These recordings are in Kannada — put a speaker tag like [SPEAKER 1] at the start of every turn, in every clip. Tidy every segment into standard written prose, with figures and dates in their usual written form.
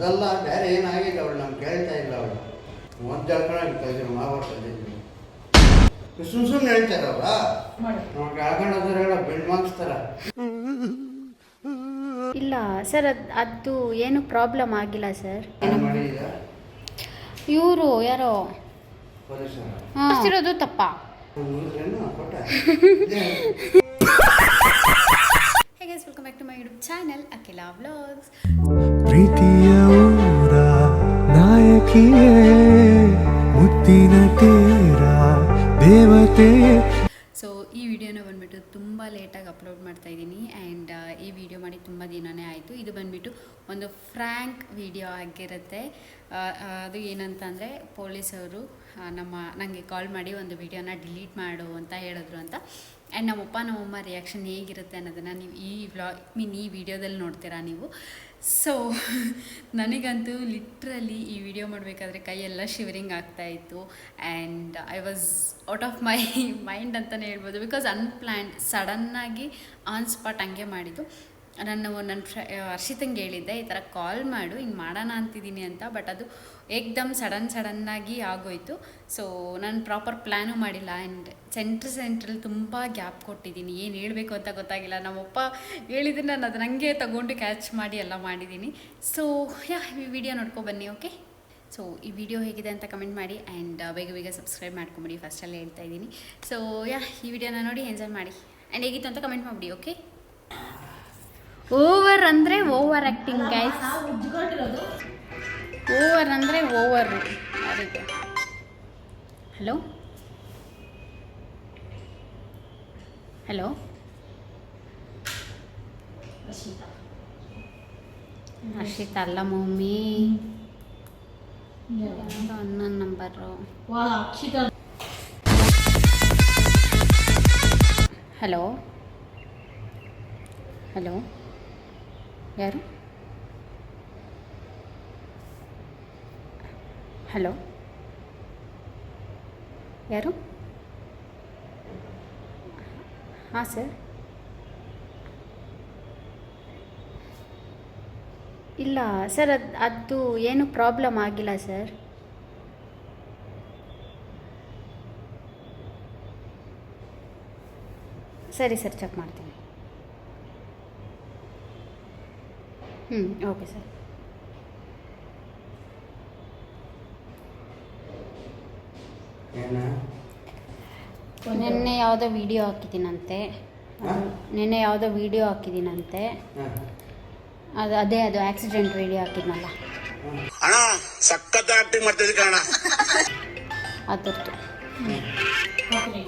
[SPEAKER 1] ಅದೆಲ್ಲ ಬೇರೆ ಏನಾಗಿದೆ ಅವಳು ನಮ್ಗೆ ಕೇಳ್ತಾ ಇಲ್ಲ ಅವಳು ಒಂದು ಜಳ್ಕೊಳಕ್ಕೆ ಇದ್ರು ಮಾವಟ್ಟಲ್ಲಿ ಸುಮ್ಮನೆ ಹೇಳ್ತಾರವ್ರ ನಮ್ಗೆ ಕೇಳ್ಕೊಂಡೋದ್ರೆ ಹೇಳೋ ಬಿಲ್ಡ್ ಮಾಡಿಸ್ತಾರ.
[SPEAKER 2] ಇಲ್ಲ ಸರ್, ಅದು ಏನು ಪ್ರಾಬ್ಲಮ್ ಆಗಿಲ್ಲ ಸರ್.
[SPEAKER 1] ಮಾಡಿದ
[SPEAKER 2] ಇವರು ಯಾರೋ
[SPEAKER 1] ಪೊಲೀಸರು
[SPEAKER 2] ತಪ್ಪ. Hey guys, welcome back to my YouTube channel Akila Vlogs.
[SPEAKER 3] ಪ್ರೀತಿಯ ಊರ ನಾಯಕಿಯೇ ಮುತ್ತಿನ ತೇರ ದೇವತೆ.
[SPEAKER 2] ಸೊ ಈ ವಿಡಿಯೋನ ಬಂದ್ಬಿಟ್ಟು ತುಂಬ ಲೇಟಾಗಿ ಅಪ್ಲೋಡ್ ಮಾಡ್ತಾ ಇದ್ದೀನಿ ಆ್ಯಂಡ್ ಈ ವಿಡಿಯೋ ಮಾಡಿ ತುಂಬ ದಿನವೇ ಆಯಿತು. ಇದು ಬಂದ್ಬಿಟ್ಟು ಒಂದು ಫ್ರ್ಯಾಂಕ್ ವಿಡಿಯೋ ಆಗಿರುತ್ತೆ. ಅದು ಏನಂತ ಅಂದರೆ ಪೊಲೀಸವರು ನನಗೆ ಕಾಲ್ ಮಾಡಿ ಒಂದು ವಿಡಿಯೋನ ಡಿಲೀಟ್ ಮಾಡು ಅಂತ ಹೇಳಿದ್ರು ಅಂತ. ಆ್ಯಂಡ್ ನಮ್ಮಪ್ಪ ನಮ್ಮಮ್ಮ ರಿಯಾಕ್ಷನ್ ಹೇಗಿರುತ್ತೆ ಅನ್ನೋದನ್ನು ನೀವು ಈ ವಿಡಿಯೋದಲ್ಲಿ ನೋಡ್ತೀರಾ ನೀವು. ಸೊ ನನಗಂತೂ ಲಿಟ್ರಲಿ ಈ ವಿಡಿಯೋ ಮಾಡಬೇಕಾದ್ರೆ ಕೈಯೆಲ್ಲ ಶಿವರಿಂಗ್ ಆಗ್ತಾಯಿತ್ತು and I was out of my mind ಅಂತಲೇ ಹೇಳ್ಬೋದು. ಬಿಕಾಸ್ ಅನ್ಪ್ಲ್ಯಾನ್ಡ್ ಸಡನ್ನಾಗಿ ಆನ್ ಸ್ಪಾಟ್ ಹಂಗೆ ಮಾಡಿದ್ದು. ನನ್ನ ಹರ್ಷಿತಂಗೆ ಹೇಳಿದ್ದೆ ಈ ಥರ ಕಾಲ್ ಮಾಡು ಹಿಂಗೆ ಮಾಡೋಣ ಅಂತಿದ್ದೀನಿ ಅಂತ. ಬಟ್ ಅದು ಏಕ್ದಮ್ ಸಡನ್ನಾಗಿ ಆಗೋಯ್ತು. ಸೊ ನಾನು ಪ್ರಾಪರ್ ಪ್ಲ್ಯಾನು ಮಾಡಿಲ್ಲ ಆ್ಯಂಡ್ ಸೆಂಟ್ರಲ್ಲಿ ತುಂಬ ಗ್ಯಾಪ್ ಕೊಟ್ಟಿದ್ದೀನಿ. ಏನು ಹೇಳಬೇಕು ಅಂತ ಗೊತ್ತಾಗಿಲ್ಲ. ನಮ್ಮಪ್ಪ ಹೇಳಿದ್ದೀನಿ, ನಾನು ಅದು ನನಗೆ ತಗೊಂಡು ಕ್ಯಾಚ್ ಮಾಡಿ ಎಲ್ಲ ಮಾಡಿದ್ದೀನಿ. ಸೊ ಈ ವಿಡಿಯೋ ನೋಡ್ಕೊಬನ್ನಿ. ಓಕೆ, ಸೊ ಈ ವಿಡಿಯೋ ಹೇಗಿದೆ ಅಂತ ಕಮೆಂಟ್ ಮಾಡಿ ಆ್ಯಂಡ್ ಬೇಗ ಸಬ್ಸ್ಕ್ರೈಬ್ ಮಾಡ್ಕೊಂಬಿಡಿ. ಫಸ್ಟಲ್ಲೇ ಹೇಳ್ತಾ ಇದ್ದೀನಿ. ಸೊ ಈ ವಿಡಿಯೋನ ನೋಡಿ ಎಂಜಾಯ್ ಮಾಡಿ ಆ್ಯಂಡ್ ಹೇಗಿತ್ತು ಅಂತ ಕಮೆಂಟ್ ಮಾಡಿಬಿಡಿ. ಓಕೆ, ಓವರ್ ಅಂದರೆ ಓವರ್ ಆ್ಯಕ್ಟಿಂಗ್ ಗೈಸ್. ಓವರ್ ಅಂದರೆ ಓವರು. ಯಾರಿಗೆ? ಹಲೋ ಹಲೋ ಹರ್ಷಿತಾ ಅಲ್ಲ ಮಮ್ಮಿ, ಅನ್ನೊಂದು ನಂಬರು. ಹಲೋ ಹಲೋ, ಯಾರು? ಹಲೋ, ಯಾರು? ಹಾಂ ಸರ್. ಇಲ್ಲ ಸರ್, ಅದು ಏನು ಪ್ರಾಬ್ಲಮ್ ಆಗಿಲ್ಲ ಸರ್. ಸರಿ ಸರ್, ಚೆಕ್ ಮಾಡ್ತೀನಿ. Okay sir. ನಿನ್ನೆ ಯಾವುದೋ ವಿಡಿಯೋ ಹಾಕಿದ್ದೀನಂತೆ. ಅದು ಆಕ್ಸಿಡೆಂಟ್ ವಿಡಿಯೋ ಹಾಕಿದ್ನಲ್ಲ, ಅದರದ್ದು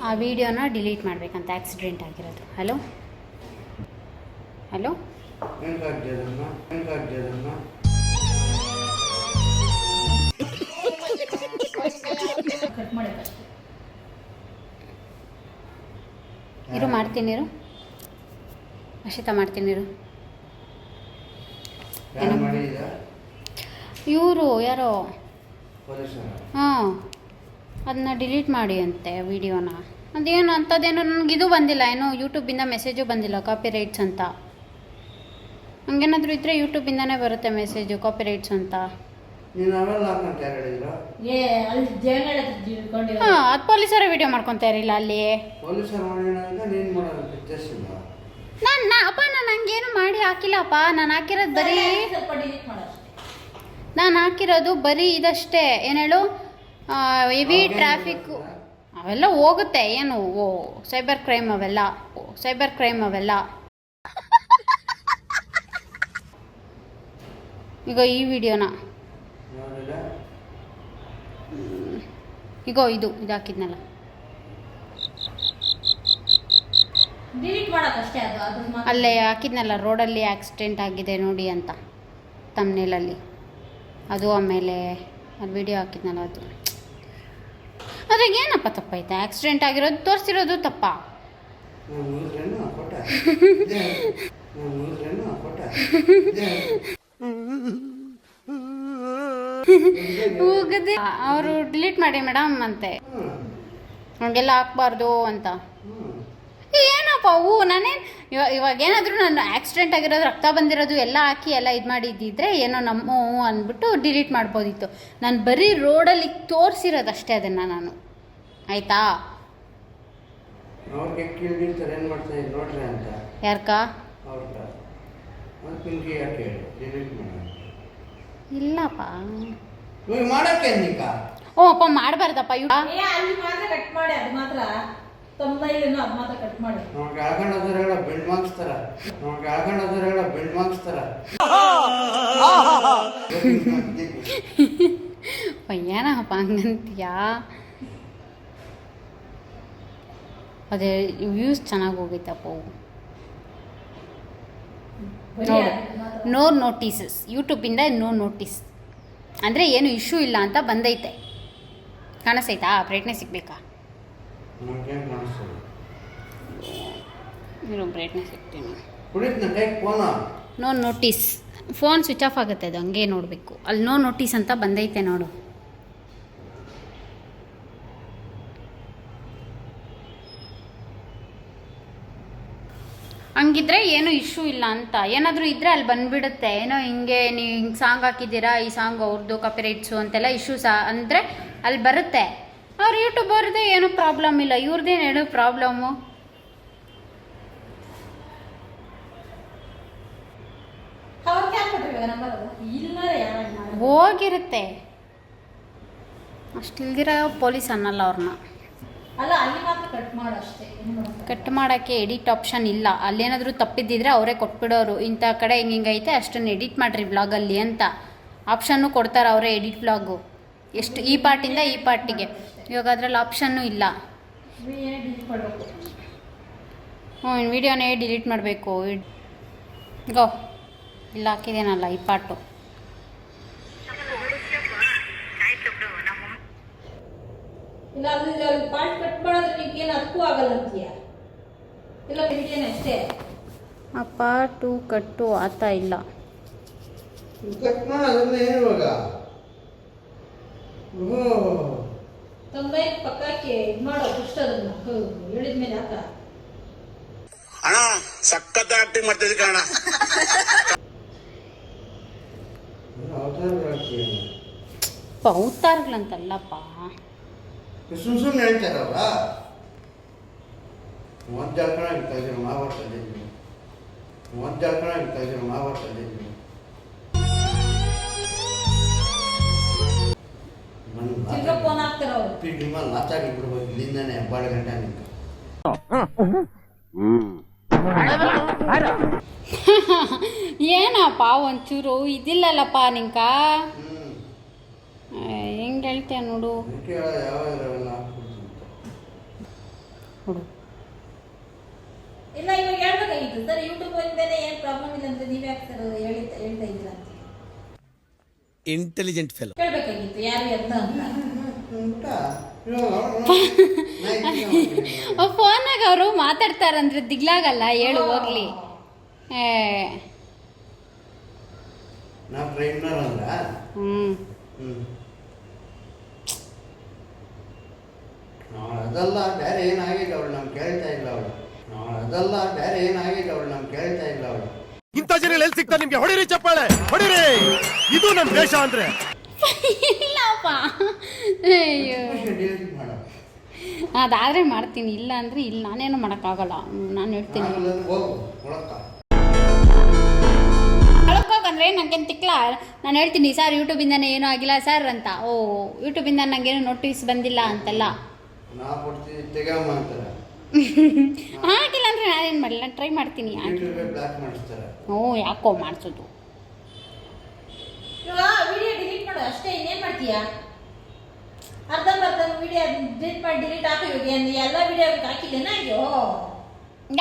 [SPEAKER 2] ಆ ವಿಡಿಯೋನ ಡಿಲೀಟ್ ಮಾಡಬೇಕಂತ, ಆಕ್ಸಿಡೆಂಟ್ ಆಗಿರೋದು. ಹಲೋ ಹಲೋ, ಇರು ಮಾಡ್ತೀನಿ, ಇರು ಅಶಿತಾ ಮಾಡ್ತೀನಿ, ಇರು. ಇವರು ಯಾರೋ ಅದನ್ನ ಡಿಲೀಟ್ ಮಾಡಿ ಅಂತೆ ವಿಡಿಯೋನ. ಅದೇನು ಅಂಥದ್ದೇನೋ ನನಗಿದು ಬಂದಿಲ್ಲ, ಏನೋ ಯೂಟ್ಯೂಬಿಂದ ಮೆಸೇಜು ಬಂದಿಲ್ಲ ಕಾಪಿ ರೈಟ್ಸ್ ಅಂತ. ಹಂಗೇನಾದರೂ ಇದ್ದರೆ ಯೂಟ್ಯೂಬಿಂದನೇ ಬರುತ್ತೆ ಮೆಸೇಜು ಕಾಪಿ ರೈಟ್ಸ್ ಅಂತ. ಹಾಂ, ಅದು ಪೊಲೀಸರೇ ವಿಡಿಯೋ ಮಾಡ್ಕೊತಾ ಇರಲಿಲ್ಲ ಅಲ್ಲಿ. ನಾನು ಹಂಗೇನು ಮಾಡಿ ಹಾಕಿಲ್ಲಪ್ಪ. ನಾನು ಹಾಕಿರೋದು ಬರೀ ಇದಷ್ಟೇ. ಏನು ಹೇಳು, ಹೆವಿ ಟ್ರಾಫಿಕ್ಕು ಅವೆಲ್ಲ ಹೋಗುತ್ತೆ. ಏನು ಸೈಬರ್ ಕ್ರೈಮ್ ಅವೆಲ್ಲ. ಈಗ ಈ ವಿಡಿಯೋನ ಈಗ ಇದು ಹಾಕಿದ್ನಲ್ಲ, ಅಲ್ಲೇ ಹಾಕಿದ್ನಲ್ಲ, ರೋಡಲ್ಲಿ ಆಕ್ಸಿಡೆಂಟ್ ಆಗಿದೆ ನೋಡಿ ಅಂತ ತಮ್ನೇಲಲ್ಲಿ. ಅದು ಆಮೇಲೆ ಅಲ್ಲಿ ವಿಡಿಯೋ ಹಾಕಿದ್ನಲ್ಲ, ಅದು ಅದ್ರಾಗ ಏನಪ್ಪ ತಪ್ಪೈತೆ? ಆಕ್ಸಿಡೆಂಟ್ ಆಗಿರೋದು ತೋರಿಸಿರೋದು ತಪ್ಪ. ಹೋಗದೆ ಅವರು ಡಿಲೀಟ್ ಮಾಡಿ ಮೇಡಮ್ ಅಂತೆ, ಹಂಗೆಲ್ಲ ಹಾಕ್ಬಾರ್ದು ಅಂತ. ಏನಪ್ಪ ಪವು ನಾನೇನು ಇವಾಗ ಏನಾದರೂ ನಾನು ಆಕ್ಸಿಡೆಂಟ್ ಆಗಿರೋದು ರಕ್ತ ಬಂದಿರೋದು ಎಲ್ಲ ಹಾಕಿ ಎಲ್ಲ ಇದು ಮಾಡಿದ್ದಿದ್ರೆ ಏನೋ ನಮ್ಮ ಅಂದ್ಬಿಟ್ಟು ಡಿಲೀಟ್ ಮಾಡ್ಬೋದಿತ್ತು. ನಾನು ಬರೀ ರೋಡಲ್ಲಿ ತೋರಿಸಿರೋದಷ್ಟೇ ಅದನ್ನು ನಾನು, ಆಯಿತಾ?
[SPEAKER 1] ಅವ್ರಿಗೆ ಕೇಳಿರ್ತಾರೆ ಏನು ಮಾಡ್ತಾ ಇದ್ದು ನೋಡ್ರಿ ಅಂತ.
[SPEAKER 2] ಯಾರ್ಕ
[SPEAKER 1] ಅವ್ರಕ್ಕ ಒಂದು ಪಿಂಕಿ ಯಾಕೆ ಡಿಲೀಟ್ ಮಾಡೋಣ?
[SPEAKER 2] ಇಲ್ಲಪ್ಪ,
[SPEAKER 1] ಇವಾಗ ಮಾಡೋಕ್ಕೆ ನೀಕ
[SPEAKER 2] ಓ ಅಪ್ಪ ಮಾಡಬಾರ್ದಪ್ಪ ಇವ್
[SPEAKER 4] ಅಲ್ಲಿ ಮಾತ್ರ ಕಟ್ ಮಾಡಿ, ಅದು ಮಾತ್ರ ತಮ್ಮನೇಲಿನೂ ಅದು ಮಾತ್ರ ಕಟ್ ಮಾಡಿ.
[SPEAKER 1] ನಮಗೆ ಆಗೋಣದವರೆಲ್ಲ ಬೆಲ್ಟ್ ಮಾರ್ಕ್ಸ್ತಾರ, ನಮಗೆ ಆಗೋಣದವರೆಲ್ಲ ಬೆಲ್ಟ್ ಮಾರ್ಕ್ಸ್ತಾರ.
[SPEAKER 2] ಏನಪ್ಪ ಹಂಗಂತೀಯಾ? ಅದೇ ವ್ಯೂಸ್ ಚೆನ್ನಾಗಿ ಹೋಗೈತಪ್ಪ. ನೋ ನೋಟಿಸಸ್ ಯೂಟ್ಯೂಬಿಂದ ನೋ ನೋಟಿಸ್ ಅಂದರೆ ಏನು ಇಶ್ಯೂ ಇಲ್ಲ ಅಂತ ಬಂದೈತೆ. ಕಾಣಿಸ್ತೈತಾ? ಬ್ರೈಟ್ನೆಸ್ ಸಿಗ್ಬೇಕಾ?
[SPEAKER 1] ನಮ್ಗೇನು ಕಾಣಿಸ್ತದೆ?
[SPEAKER 2] ಇರೋ ಬ್ರೈಟ್ನೆಸ್ ಸಿಗ್ತೀನಿ.
[SPEAKER 1] ಕುಡಿದ್ನ ಟೈಕ್ ಫೋನ.
[SPEAKER 2] No notice, phone switch off ಆಗುತ್ತೆ, ಅದು ಹಂಗೆ ನೋಡಬೇಕು. ಅಲ್ಲಿ ನೋ ನೋಟಿಸ್ ಅಂತ ಬಂದೈತೆ ನೋಡು. ಹಂಗಿದ್ರೆ ಏನು ಇಶ್ಯೂ ಇಲ್ಲ ಅಂತ. ಏನಾದರೂ ಇದ್ದರೆ ಅಲ್ಲಿ ಬಂದುಬಿಡುತ್ತೆ. ಏನೋ ಹಿಂಗೆ ನೀವು ಹಿಂಗೆ ಸಾಂಗ್ ಹಾಕಿದ್ದೀರಾ, ಈ ಸಾಂಗ್ ಅವ್ರದ್ದು ಕಾಪಿರೈಟ್ಸು ಅಂತೆಲ್ಲ ಇಶ್ಯೂ ಅಂದರೆ ಅಲ್ಲಿ ಬರುತ್ತೆ. ಅವ್ರು ಯೂಟ್ಯೂಬರ್ದೇ ಏನೂ ಪ್ರಾಬ್ಲಮ್ ಇಲ್ಲ, ಇವ್ರದ್ದೇನು ಏನೋ ಪ್ರಾಬ್ಲಮ್ಮು.
[SPEAKER 4] ಅವ್ರಿಗೆ ಯಾಕೆ ಕೊಟ್ಟಿರ್ಬೇಕು ನಂಬರ್? ಅದು ಇಲ್ಲ ಯಾರು
[SPEAKER 2] ಹೋಗಿರುತ್ತೆ. ಅಷ್ಟಿಲ್ದಿರ ಪೊಲೀಸ್ ಅನ್ನಲ್ಲ ಅವ್ರನ್ನ.
[SPEAKER 4] ಅಲ್ಲ, ಅಲ್ಲಿ ಮಾತ್ರ ಕಟ್ ಮಾಡು ಅಷ್ಟೇ.
[SPEAKER 2] ಕಟ್ ಮಾಡೋಕ್ಕೆ ಎಡಿಟ್ ಆಪ್ಷನ್ ಇಲ್ಲ. ಅಲ್ಲೇನಾದರೂ ತಪ್ಪಿದ್ದಿದ್ರೆ ಅವರೇ ಕೊಟ್ಬಿಡೋರು. ಇಂಥ ಕಡೆ ಹಿಂಗೈತೆ ಅಷ್ಟನ್ನು ಎಡಿಟ್ ಮಾಡಿರಿ ವ್ಲಾಗಲ್ಲಿ ಅಂತ ಆಪ್ಷನ್ನು ಕೊಡ್ತಾರೆ ಅವರೇ, ಎಡಿಟ್ ವ್ಲಾಗು ಎಷ್ಟು ಈ ಪಾರ್ಟಿಂದ ಈ ಪಾರ್ಟಿಗೆ. ಇವಾಗ ಅದರಲ್ಲಿ ಆಪ್ಷನ್ನು ಇಲ್ಲ.
[SPEAKER 4] ಡಿಲೀಟ್ ಮಾಡಬೇಕು.
[SPEAKER 2] ವಿಡಿಯೋನೇ ಡಿಲೀಟ್ ಮಾಡಬೇಕು. ಗೋ ಇಲ್ಲ ಹಾಕಿದೇನಲ್ಲ ಈ ಪಾರ್ಟು.
[SPEAKER 4] ಇಲ್ಲ ಅಲ್ಲಿ ಪಾರ್ಟ್ ಕಟ್ ಮಾಡಿದ್ರೆ ನಿಮ್ಗೆ ಏನು ಅದಕ್ಕೂ ಆಗಲ್ಲ ಅಂತೀಯ? ಇಲ್ಲ ವಿಡಿಯೋನೇ ಅಷ್ಟೇ.
[SPEAKER 2] ಆ ಪಾರ್ಟು ಕಟ್ಟು ಆತ ಇಲ್ಲ.
[SPEAKER 1] ಕಟ್ ಮಾಡೋದನ್ನ ಏನು ಇವಾಗ?
[SPEAKER 4] ತೊಂಬೈ ಪಕ್ಕಕ್ಕೆ ಇದು ಮಾಡೋ ಪುಸ್ತಕದನ್ನ ಹೇಳಿದ್ಮೇಲೆ ಯಾಕ
[SPEAKER 5] ಅಣ್ಣ ಸಖತ್ ಆಕ್ಟಿಂಗ್ ಮಾಡ್ತಿದ್ದೆ ಕಣ.
[SPEAKER 2] ಅವತಾರಗಳಂತಲ್ಲಪ್ಪ,
[SPEAKER 1] ಸುಮ್ಮನೆ ಹೇಳ್ತಾರವ್ರ. ಒಂದು ಜಲ್ಕಣ ಆಗ್ತಾ ಇದ್ರು ಮಹಾಭಾರತದಲ್ಲಿ, ಒಂದು ಜಲ್ಕಣ ಆಗ್ತಾ ಇದ್ರು ಮಹಾಭಾರತದಲ್ಲಿ.
[SPEAKER 4] ಫೋನ್ ಹಾಕ್ತಾರ ಅವ್ರು.
[SPEAKER 1] ನಿಮ್ಮಲ್ಲಿ ನಾಚಾಗಿ ಬಿಡ್ಬೇಕು ಇಲ್ಲಿಂದಾನೆ 12 ಗಂಟೆ ನಿಂತು.
[SPEAKER 2] ಏನಪ್ಪ ಒಂಚೂರು ಇದಿಲ್ಲಲ್ಲಪ್ಪ ನಿಂಕ ಹೆಂಗೆ ಹೇಳ್ತೀಯ ನೋಡು. ನೋಡು
[SPEAKER 4] ಇಲ್ಲ ಇವಾಗ ಹೇಳ್ಬೇಕಾಗಿತ್ತು ಸರ್, ಯೂಟ್ಯೂಬ್ ಇಂದಾನೆ ಏನು ಪ್ರಾಬ್ಲಮ್ ಇಲ್ಲ ಅಂತ ನೀವೇ ಆಗ್ತಾರ ಹೇಳ್ತಾ ಇದ್ದೀರಾ ಅಂತ.
[SPEAKER 6] ಇಂಟೆಲಿಜೆಂಟ್ ಫೆಲೋ
[SPEAKER 4] ಕೇಳಬೇಕಾಗಿತ್ತು ಯಾರು ಅಂತ
[SPEAKER 2] ಫೋನಾಗ ಅವರು ಮಾತಾಡ್ತಾರಂದ್ರೆ ದಿಗ್ಲಾಗಲ್ಲ, ಹೇಳು ಹೋಗ್ಲಿ.
[SPEAKER 1] ನಾವು ಟ್ರೈನರ್ ಅಂದ್ರ ಅದೆಲ್ಲ ಬೇರೆ ಏನಾಗಿದೆ ಅವಳು ನಮ್ಗೆ ಕೇಳ್ತಾ ಇಲ್ಲ. ಅವಳು ಅದೆಲ್ಲ ಬೇರೆ ಏನಾಗಿದೆ ಅವಳು ನಮ್ಗೆ ಕೇಳ್ತಾ ಇಲ್ಲ. ಅವಳು
[SPEAKER 6] ಇಂಥ ಜನ ಎಲ್ಲಿ ಸಿಗ್ತಾರೆ ನಿಮ್ಗೆ? ಹೊಡಿರಿ ಚಪ್ಪಾಳೆ ಹೊಡಿರಿ, ಇದು ನಮ್ಮ ದೇಶ ಅಂದ್ರೆ.
[SPEAKER 2] ಇಲ್ಲಪ್ಪ, ಅಯ್ಯೋ
[SPEAKER 1] ಡಿಲೀಟ್ ಮಾಡೋ
[SPEAKER 2] ಅದಾದರೆ ಮಾಡ್ತೀನಿ, ಇಲ್ಲ ಅಂದರೆ ಇಲ್ಲ, ನಾನೇನು ಮಾಡೋಕ್ಕಾಗಲ್ಲ. ನಾನು ಹೇಳ್ತೀನಿ
[SPEAKER 1] ಹೋಗು ಒಳಕ್ಕ
[SPEAKER 2] ಒಳಕೋಗಂದ್ರೆ ನನಗೇನು ತಿಕ್ಲ. ನಾನು ಹೇಳ್ತೀನಿ ಸರ್ ಯೂಟ್ಯೂಬಿಂದನೇ ಏನೂ ಆಗಿಲ್ಲ ಸರ್ ಅಂತ. ಓ ಯೂಟ್ಯೂಬಿಂದ ನನಗೇನು ನೋಟಿಸ್ ಬಂದಿಲ್ಲ ಅಂತೆಲ್ಲ
[SPEAKER 1] ನಾವು ಕೊಡ್ತೀವಿ ತೆಗಮ್ಮ ಅಂತಾರೆ.
[SPEAKER 2] ಆಗಿಲ್ಲ ಅಂದರೆ ನಾನೇನು ಮಾಡಲಿ, ನಾನು ಟ್ರೈ ಮಾಡ್ತೀನಿ.
[SPEAKER 1] ಬ್ಲಾಕ್ ಮಾಡಿಸ್ತಾರೆ.
[SPEAKER 2] ಓ ಯಾಕೋ ಮಾಡಿಸೋದು.
[SPEAKER 4] ಇವಾಗ ವಿಡಿಯೋ ಡಿಲೀಟ್ ಮಾಡು ಅಷ್ಟೇ, ಇನ್ನೇನು ಮಾಡ್ತೀಯಾ? ಅರ್ಧಂಬರ್ಧ ವಿಡಿಯೋ ಡಿಲೀಟ್ ಮಾಡಿ ಡಿಲೀಟ್ ಹಾಕಿ ಎಲ್ಲ ವಿಡಿಯೋ ಹಾಕಿದ್ದೇನೆ. ಅಯ್ಯೋ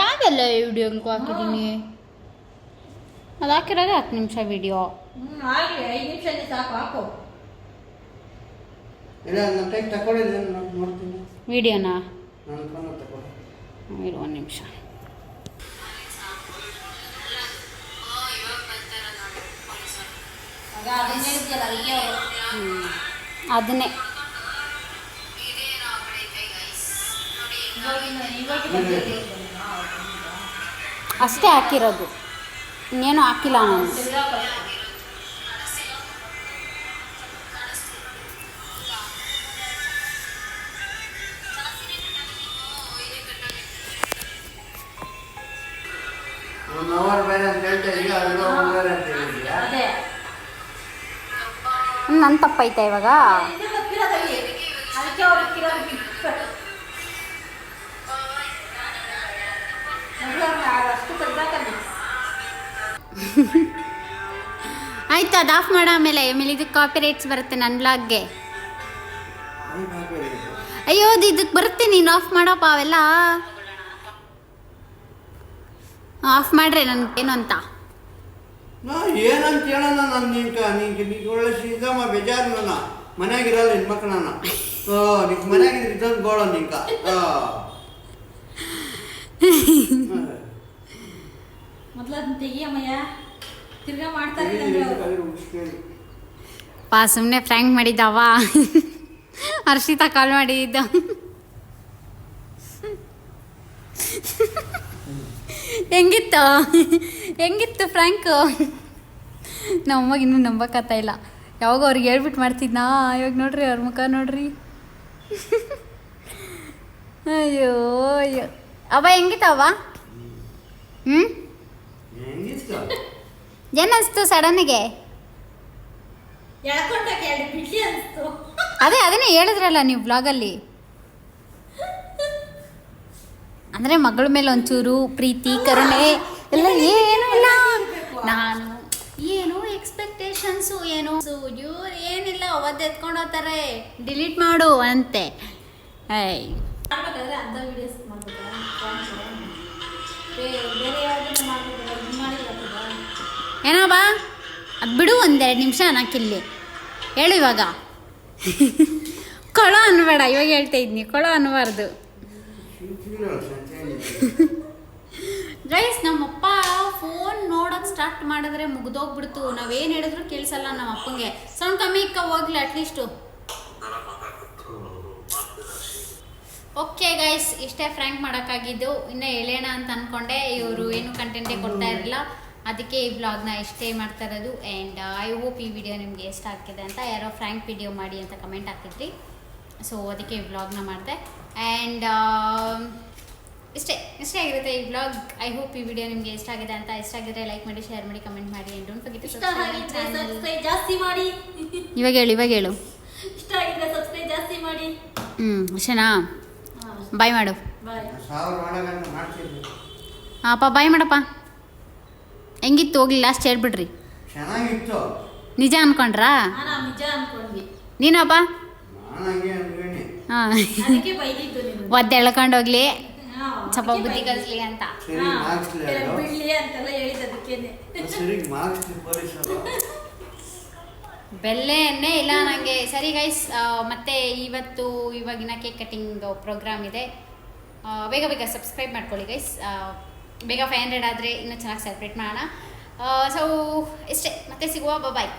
[SPEAKER 2] ಯಾವೆಲ್ಲ ವಿಡಿಯೋಗಳಿಗೂ ಹಾಕಿದ್ದೀನಿ, ಅದು ಹಾಕಿರೋದೇ 10 ನಿಮಿಷ ವಿಡಿಯೋ.
[SPEAKER 4] ಆಗಲಿ 5 ನಿಮಿಷನೇ ಸಾಕು, ಹಾಕೋ.
[SPEAKER 1] ಇಲ್ಲ ನನ್ನ ಟೈಕ್ ತಗೊಳ್ಳಿದ್ರೆ ನೋಡ್ತೀನಿ
[SPEAKER 2] ವಿಡಿಯೋನಾ.
[SPEAKER 1] ನನ್ನ ಫೋನ್ ತಗೊಳ್ಳಿ.
[SPEAKER 2] ಇರು 1 ನಿಮಿಷ. ಅದನ್ನೇ ಅಷ್ಟೇ ಹಾಕಿರೋದು, ಇನ್ನೇನು ಹಾಕಿಲ್ಲ ನಾನು.
[SPEAKER 1] ಒಂದು ಅವರ್ ಬೇರೆ ಅಂತ ಹೇಳ್ತಾ ಇದೀಯ, ಅದ್ರ ಒಂದೂವರೆ ಅಂತ ಹೇಳಿದ್ಯಾ?
[SPEAKER 4] ಅದೇ
[SPEAKER 2] ನನ್ನ ತಪ್ಪೈತಾ ಇವಾಗ?
[SPEAKER 4] ಇದು ತಪ್ಪಿರೋದಲ್ಲಿ ಅದಕ್ಕೆ ಅವ್ರು ಇಕ್ಕಿರೋದು ಬಿಟ್ಟು ಅಷ್ಟು ತೆಗ್ದಾಕಲ್ಲ.
[SPEAKER 2] ಆಯ್ತು, ಅದು ಆಫ್ ಮಾಡೋ ಆಮೇಲೆ ಇದು ಕಾಪಿ ರೈಟ್ಸ್ ಬರುತ್ತೆ ನನ್ನ ಬ್ಲಾಗ್ಗೆ. ಅಯ್ಯೋ ಅದು ಇದಕ್ಕೆ ಬರುತ್ತೆ, ನೀನು ಆಫ್ ಮಾಡಪ್ಪ ಅವೆಲ್ಲ. ಆಫ್ ಮಾಡ್ರೆ ನನಗೇನು ಅಂತ.
[SPEAKER 1] ನಾ ಏನಂತ ಹೇಳೋಣ, ನಾನು ನೀನು ಒಳ್ಳೆ ಸೀದಮ್ಮ ಬೇಜಾರು ನನ್ನ ಮನ್ಯಾಗಿರಲ್ಲ ಹೆಣ್ಮಕ್ಳು ನಾನು. ನಿಂಗೆ ಮನ್ಯಾಗಿದ್ರೆ ಇದೊಂದು ಗೋಳ ನಿಂಕ.
[SPEAKER 4] ಮೊದಲು ಅದನ್ನ ತೆಗಿಯಮ್ಮಯ್ಯ, ತಿರ್ಗಾ ಮಾಡ್ತಾರೆ ಅಂದ್ರೆ ಅವ್ರು.
[SPEAKER 2] ಪಾ ಸುಮ್ಮನೆ ಫ್ರ್ಯಾಂಕ್ ಮಾಡಿದ್ದವ. ಹರ್ಷಿತಾ ಕಾಲ್ ಮಾಡಿದ್ದ. ಹೆಂಗಿತ್ತು ಫ್ರ್ಯಾಂಕು? ನಮ್ಮವಾಗ ಇನ್ನೂ ನಂಬಕತ್ತ ಇಲ್ಲ. ಯಾವಾಗ ಅವ್ರಿಗೆ ಹೇಳ್ಬಿಟ್ಟು ಮಾಡ್ತಿದ್ನಾ, ಇವಾಗ ನೋಡ್ರಿ ಅವ್ರ ಮುಖ ನೋಡ್ರಿ. ಅಯ್ಯೋ ಅಯ್ಯೋ. ಅವ ಹೆಂಗಿತ್ತವ? ಏನಿಸ್ತು ಸಡನ್ನಿಗೆ?
[SPEAKER 4] ಎಳ್ಕೊಂಡಾಕೆ ಎರಡು ಬಿಡ್ಲಿ ಅನಿಸ್ತು.
[SPEAKER 2] ಅದನ್ನೇ ಹೇಳಿದ್ರಲ್ಲ ನೀವು ಬ್ಲಾಗಲ್ಲಿ. ಅಂದರೆ ಮಗಳ ಮೇಲೆ ಒಂಚೂರು ಪ್ರೀತಿ ಕರುಣೆ ಎಲ್ಲ ಏನೂ ಇಲ್ಲ. ನಾನು ಏನು ಎಕ್ಸ್ಪೆಕ್ಟೇಷನ್ಸು ಏನು ಇವ್ರು ಏನಿಲ್ಲ, ಅವತ್ತು ಎತ್ಕೊಂಡು ಹೋಗ್ತಾರೆ ಡಿಲೀಟ್ ಮಾಡು ಅಂತೆ.
[SPEAKER 4] ಮಾಡ್ಬೇಕಾದ್ರೆ ಅಂಥ ವಿಡಿಯೋಸ್ ಮಾಡ್ಬೇಕಾ? ಬೇರೆ ಯಾವ್ದು ಮಾಡ್ಬೇಕಾ? ಇದು ಮಾಡಿ
[SPEAKER 2] ಏನೋ ಬಾ ಅದು ಬಿಡು, ಒಂದೆರಡು ನಿಮಿಷ ಅನ್ನಕ್ಕಿಲ್ಲಿ ಹೇಳು. ಇವಾಗ ಕೊಳ ಅನ್ಬೇಡ, ಇವಾಗ ಹೇಳ್ತಾ ಇದ್ನಿ, ಕೊಳ ಅನ್ನಬಾರ್ದು. ಗೈಸ್, ನಮ್ಮಪ್ಪ ಫೋನ್ ನೋಡೋಕೆ ಸ್ಟಾರ್ಟ್ ಮಾಡಿದ್ರೆ ಮುಗ್ದೋಗ್ಬಿಡ್ತು. ನಾವೇನು ಹೇಳಿದ್ರು ಕೇಳಿಸಲ್ಲ ನಮ್ಮ ಅಪ್ಪಂಗೆ. ಸೌಂಡ್ ಕಮ್ಮಿ ಇಕ್ಕ ಹೋಗ್ಲಿ ಅಟ್ಲೀಸ್ಟು. ಓಕೆ ಗೈಸ್, ಇಷ್ಟೇ ಫ್ರ್ಯಾಂಕ್ ಮಾಡೋಕ್ಕಾಗಿದ್ದು. ಇನ್ನೂ ಎಳೆಯೋಣ ಅಂತ ಅಂದ್ಕೊಂಡೆ, ಇವರು ಏನು ಕಂಟೆಂಟೇ ಕೊಡ್ತಾ ಇರಲಿಲ್ಲ. ಅದಕ್ಕೆ ಈ ವ್ಲಾಗ್ನ ಇಷ್ಟೇ ಮಾಡ್ತಾ ಇರೋದು. ಆ್ಯಂಡ್ ಐ ಹೋಪ್ ಈ ವಿಡಿಯೋ ನಿಮಗೆ ಇಷ್ಟ ಆಗ್ತಿದೆ ಅಂತ. ಯಾರೋ ಫ್ರ್ಯಾಂಕ್ ವಿಡಿಯೋ ಮಾಡಿ ಅಂತ ಕಮೆಂಟ್ ಹಾಕಿದ್ರಿ, ಸೊ ಅದಕ್ಕೆ ಈ ವ್ಲಾಗ್ನ ಮಾಡಿದೆ. ಆ್ಯಂಡ್ ಇಷ್ಟೇ ಆಗಿರುತ್ತೆ ಈ ವ್ಲಾಗ್. ಐ ಹೋಪ್ ಈ ವಿಡಿಯೋ ನಿಮಗೆ ಇಷ್ಟ ಆಗಿದೆ ಅಂತ. ಇಷ್ಟ ಆಗಿದ್ರೆ ಲೈಕ್ ಮಾಡಿ, ಶೇರ್ ಮಾಡಿ, ಕಮೆಂಟ್ ಮಾಡಿ. And don't forget to
[SPEAKER 4] subscribe ಜಾಸ್ತಿ ಮಾಡಿ.
[SPEAKER 2] ಇವಾಗ ಹೇಳು
[SPEAKER 4] ಇಷ್ಟ ಆಗಿದ್ರೆ ಸಬ್ಸ್ಕ್ರೈಬ್ ಜಾಸ್ತಿ ಮಾಡಿ.
[SPEAKER 2] ಅಷ್ಟೇನಾ? ಬಾಯ್ ಮಾಡು.
[SPEAKER 4] ಬಾಯ್.
[SPEAKER 1] 1000 ಮಾಡಗಂತ ಮಾಡ್ತಿದ್ವಿ.
[SPEAKER 2] ಅಪ್ಪ ಬಾಯ್ ಮಾಡಪ್ಪ. ಹೆಂಗಿತ್ತು ಹೋಗ್ಲಿ ಲಾಸ್ಟ್ ಹೇಳ್ಬಿಡ್ರಿ.
[SPEAKER 1] ಚೆನ್ನಾಗಿತ್ತು.
[SPEAKER 2] ನಿಜ ಅನ್ಕೊಂಡ್ರಾ?
[SPEAKER 4] ನಾವು ನಿಜ ಅನ್ಕೊಂಡ್ವಿ.
[SPEAKER 2] ನೀನಪ್ಪ?
[SPEAKER 1] ನಾನು ಹಂಗೆ ಅನ್ಕೊಂಡೆ.
[SPEAKER 2] ಹಾಂ,
[SPEAKER 4] ಅದಕ್ಕೆ ಬೈದಿದ್ದು ನೀನು.
[SPEAKER 2] ಒದ್ದು ಎಳ್ಕೊಂಡೋಗ್ಲಿ,
[SPEAKER 4] ಹಾ,
[SPEAKER 2] ಸ್ವಲ್ಪ
[SPEAKER 4] ಅದಕ್ಕೆ
[SPEAKER 2] ಬುದ್ಧಿ
[SPEAKER 4] ಬೈದಿದ್ದು.
[SPEAKER 2] ಕಲಿಸ್ಲಿ ಅಂತ.
[SPEAKER 1] ಸರಿ ಮಾರ್ಕ್ಸ್ಲಿ
[SPEAKER 4] ಕೆಲವು ಬಿಡ್ಲಿ ಅಂತೆಲ್ಲ ಹೇಳಿದ್ದು ಅದಕ್ಕೇನೆ.
[SPEAKER 1] ಸರಿ ಮಾರ್ಕ್ಸ್ಲಿ ಪೊಲೀಸರು
[SPEAKER 2] ಬೆಲ್ಲೆಯನ್ನೇ ಇಲ್ಲ ನನಗೆ. ಸರಿ ಗೈಸ್, ಮತ್ತೆ ಇವಾಗಿನ ಕೇಕ್ ಕಟಿಂಗ್ ಪ್ರೋಗ್ರಾಮ್ ಇದೆ. ಬೇಗ ಸಬ್ಸ್ಕ್ರೈಬ್ ಮಾಡ್ಕೊಳ್ಳಿ ಗೈಸ್. ಬೇಗ 500 ಆದರೆ ಇನ್ನೂ ಚೆನ್ನಾಗಿ ಸೆಲೆಬ್ರೇಟ್ ಮಾಡೋಣ. ಸೊ ಇಷ್ಟೇ, ಮತ್ತೆ ಸಿಗುವ. ಬಾಯ್.